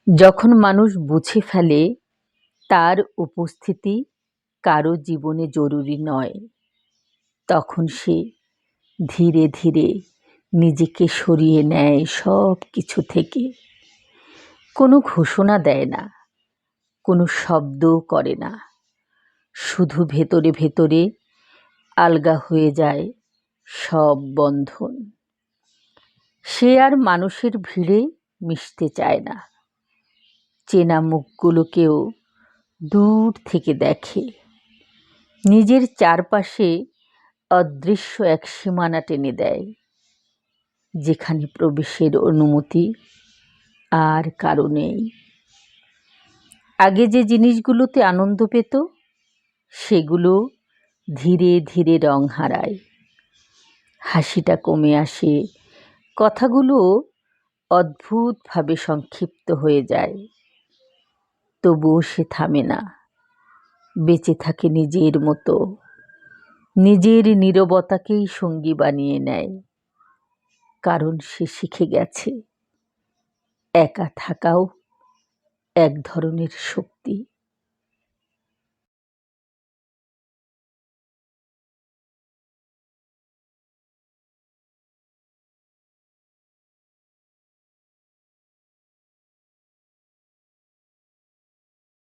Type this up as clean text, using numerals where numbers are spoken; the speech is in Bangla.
যখন মানুষ বুঝে ফেলে তার উপস্থিতি কারো জীবনে জরুরি নয়, তখন সে ধীরে ধীরে নিজেকে সরিয়ে নেয় সব কিছু থেকে। কোনো ঘোষণা দেয় না, কোনো শব্দও করে না, শুধু ভেতরে ভেতরে আলগা হয়ে যায় সব বন্ধন। সে আর মানুষের ভিড়ে মিশতে চায় না, চেনা মুখগুলোকেও দূর থেকে দেখে। নিজের চারপাশে অদৃশ্য এক সীমানা টেনে দেয়, যেখানে প্রবেশের অনুমতি আর কারো নেই। আগে যে জিনিসগুলোতে আনন্দ পেত, সেগুলো ধীরে ধীরে রং হারায়, হাসিটা কমে আসে, কথাগুলো অদ্ভুতভাবে সংক্ষিপ্ত হয়ে যায়। তবুও সে থামে না, বেঁচে থাকে নিজের মতো, নিজের নীরবতাকেই সঙ্গী বানিয়ে নেয়। কারণ সে শিখে গেছে একা থাকাও এক ধরনের শক্তি।